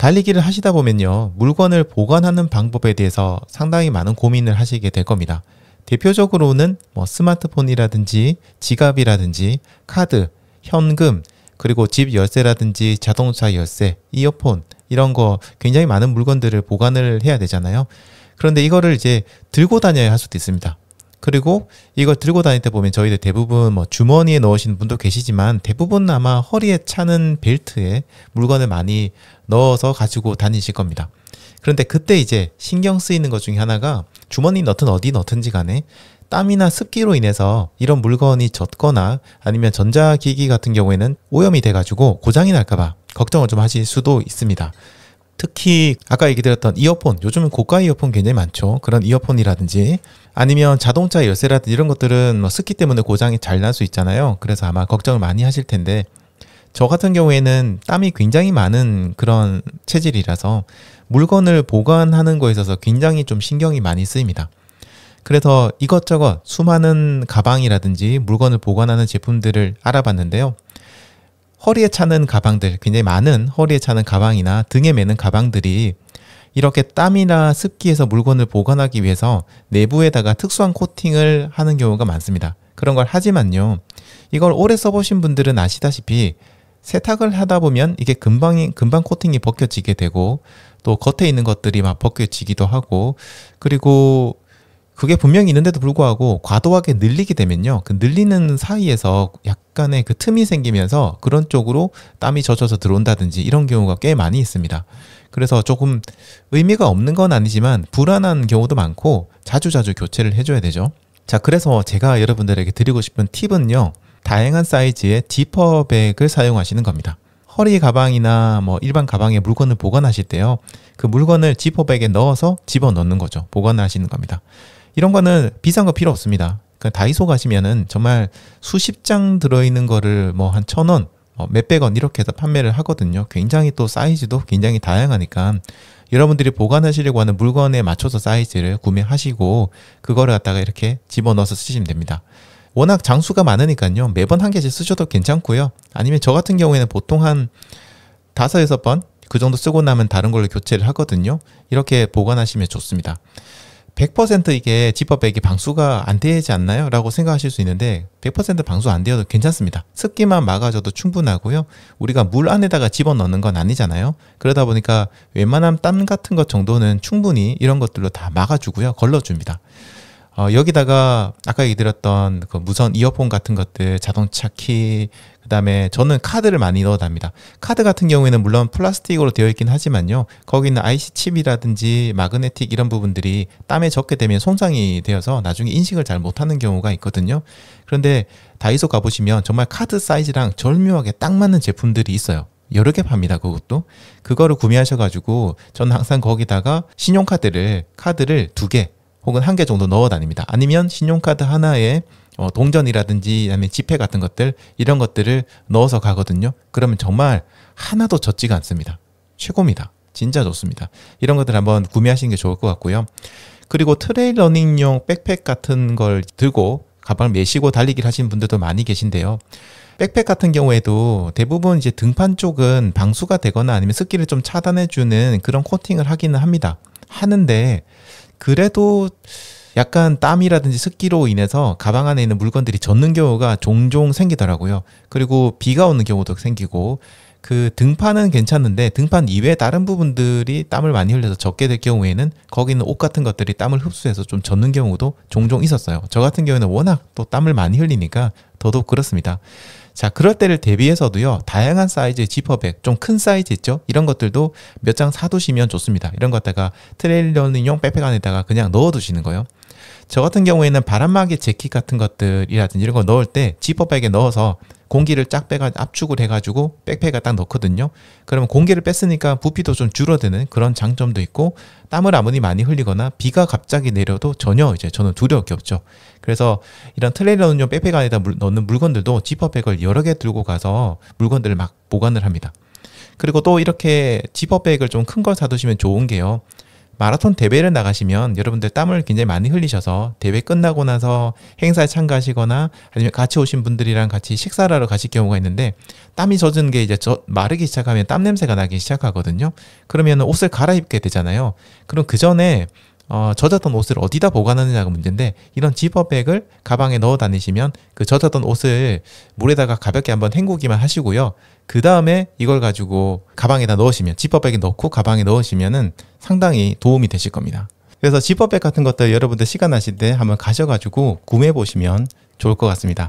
달리기를 하시다 보면요, 물건을 보관하는 방법에 대해서 상당히 많은 고민을 하시게 될 겁니다. 대표적으로는 뭐 스마트폰이라든지 지갑이라든지 카드, 현금, 그리고 집 열쇠라든지 자동차 열쇠, 이어폰 이런 거 굉장히 많은 물건들을 보관을 해야 되잖아요. 그런데 이거를 이제 들고 다녀야 할 수도 있습니다. 그리고 이걸 들고 다닐 때 보면 저희들 대부분 뭐 주머니에 넣으시는 분도 계시지만 대부분 아마 허리에 차는 벨트에 물건을 많이 넣어서 가지고 다니실 겁니다. 그런데 그때 이제 신경 쓰이는 것 중에 하나가 주머니 넣든 어디 넣든지 간에 땀이나 습기로 인해서 이런 물건이 젖거나 아니면 전자기기 같은 경우에는 오염이 돼가지고 고장이 날까봐 걱정을 좀 하실 수도 있습니다. 특히 아까 얘기 드렸던 이어폰, 요즘은 고가 이어폰 굉장히 많죠. 그런 이어폰이라든지 아니면 자동차 열쇠라든지 이런 것들은 뭐 습기 때문에 고장이 잘 날 수 있잖아요. 그래서 아마 걱정을 많이 하실 텐데 저 같은 경우에는 땀이 굉장히 많은 그런 체질이라서 물건을 보관하는 거에 있어서 굉장히 좀 신경이 많이 쓰입니다. 그래서 이것저것 수많은 가방이라든지 물건을 보관하는 제품들을 알아봤는데요. 허리에 차는 가방들, 굉장히 많은 허리에 차는 가방이나 등에 매는 가방들이 이렇게 땀이나 습기에서 물건을 보관하기 위해서 내부에다가 특수한 코팅을 하는 경우가 많습니다. 그런 걸 하지만요, 이걸 오래 써보신 분들은 아시다시피 세탁을 하다 보면 이게 금방 코팅이 벗겨지게 되고 또 겉에 있는 것들이 막 벗겨지기도 하고, 그리고 그게 분명히 있는데도 불구하고 과도하게 늘리게 되면요, 그 늘리는 사이에서 약간의 그 틈이 생기면서 그런 쪽으로 땀이 젖어서 들어온다든지 이런 경우가 꽤 많이 있습니다. 그래서 조금 의미가 없는 건 아니지만 불안한 경우도 많고 자주자주 교체를 해줘야 되죠. 자, 그래서 제가 여러분들에게 드리고 싶은 팁은요, 다양한 사이즈의 지퍼백을 사용하시는 겁니다. 허리 가방이나 뭐 일반 가방에 물건을 보관하실 때요, 그 물건을 지퍼백에 넣어서 집어넣는 거죠. 보관하시는 겁니다. 이런 거는 비싼 거 필요 없습니다. 그러니까 다이소 가시면은 정말 수십 장 들어있는 거를 뭐 한 1,000원, 몇백 원 이렇게 해서 판매를 하거든요. 굉장히 또 사이즈도 굉장히 다양하니까 여러분들이 보관하시려고 하는 물건에 맞춰서 사이즈를 구매하시고 그거를 갖다가 이렇게 집어넣어서 쓰시면 됩니다. 워낙 장수가 많으니까요, 매번 한 개씩 쓰셔도 괜찮고요. 아니면 저 같은 경우에는 보통 한 5-6번 그 정도 쓰고 나면 다른 걸로 교체를 하거든요. 이렇게 보관하시면 좋습니다. 100% 이게 지퍼백이 방수가 안 되지 않나요? 라고 생각하실 수 있는데 100% 방수 안 되어도 괜찮습니다. 습기만 막아줘도 충분하고요. 우리가 물 안에다가 집어넣는 건 아니잖아요. 그러다 보니까 웬만한 땀 같은 것 정도는 충분히 이런 것들로 다 막아주고요. 걸러줍니다. 여기다가 아까 얘기 드렸던 그 무선 이어폰 같은 것들, 자동차 키, 그 다음에 저는 카드를 많이 넣어답니다. 카드 같은 경우에는 물론 플라스틱으로 되어 있긴 하지만요, 거기 있는 IC 칩이라든지 마그네틱 이런 부분들이 땀에 젖게 되면 손상이 되어서 나중에 인식을 잘 못하는 경우가 있거든요. 그런데 다이소 가보시면 정말 카드 사이즈랑 절묘하게 딱 맞는 제품들이 있어요. 여러 개 팝니다. 그것도. 그거를 구매하셔가지고 저는 항상 거기다가 카드를 2개 혹은 1개 정도 넣어 다닙니다. 아니면 신용카드 하나에 동전이라든지 아니면 지폐 같은 것들, 이런 것들을 넣어서 가거든요. 그러면 정말 하나도 젖지가 않습니다. 최고입니다. 진짜 좋습니다. 이런 것들 한번 구매하시는 게 좋을 것 같고요. 그리고 트레일 러닝용 백팩 같은 걸 들고 가방을 메시고 달리기를 하시는 분들도 많이 계신데요. 백팩 같은 경우에도 대부분 이제 등판 쪽은 방수가 되거나 아니면 습기를 좀 차단해주는 그런 코팅을 하기는 합니다. 하는데 그래도 약간 땀이라든지 습기로 인해서 가방 안에 있는 물건들이 젖는 경우가 종종 생기더라고요. 그리고 비가 오는 경우도 생기고, 그 등판은 괜찮은데 등판 이외에 다른 부분들이 땀을 많이 흘려서 젖게 될 경우에는 거기 있는 옷 같은 것들이 땀을 흡수해서 좀 젖는 경우도 종종 있었어요. 저 같은 경우에는 워낙 또 땀을 많이 흘리니까 더더욱 그렇습니다. 자, 그럴 때를 대비해서도요, 다양한 사이즈의 지퍼백, 좀 큰 사이즈 있죠? 이런 것들도 몇 장 사두시면 좋습니다. 이런 것 갖다가 트레일러닝용 백팩 안에다가 그냥 넣어두시는 거예요. 저 같은 경우에는 바람막이 재킷 같은 것들이라든지 이런 거 넣을 때 지퍼백에 넣어서 공기를 쫙 빼가 압축을 해가지고 백팩에 딱 넣거든요. 그러면 공기를 뺐으니까 부피도 좀 줄어드는 그런 장점도 있고, 땀을 아무리 많이 흘리거나 비가 갑자기 내려도 전혀 이제 저는 두려울 게 없죠. 그래서 이런 트레일러용 백팩 안에다 넣는 물건들도 지퍼백을 여러 개 들고 가서 물건들을 막 보관을 합니다. 그리고 또 이렇게 지퍼백을 좀 큰 걸 사두시면 좋은 게요, 마라톤 대회를 나가시면 여러분들 땀을 굉장히 많이 흘리셔서 대회 끝나고 나서 행사에 참가하시거나 아니면 같이 오신 분들이랑 같이 식사를 하러 가실 경우가 있는데, 땀이 젖은 게 이제 마르기 시작하면 땀 냄새가 나기 시작하거든요. 그러면 옷을 갈아입게 되잖아요. 그럼 그 전에 젖었던 옷을 어디다 보관하느냐가 문제인데, 이런 지퍼백을 가방에 넣어 다니시면 그 젖었던 옷을 물에다가 가볍게 한번 헹구기만 하시고요. 그 다음에 이걸 가지고 가방에다 넣으시면, 지퍼백에 넣고 가방에 넣으시면은 상당히 도움이 되실 겁니다. 그래서 지퍼백 같은 것들 여러분들 시간 나실 때 한번 가셔가지고 구매해 보시면 좋을 것 같습니다.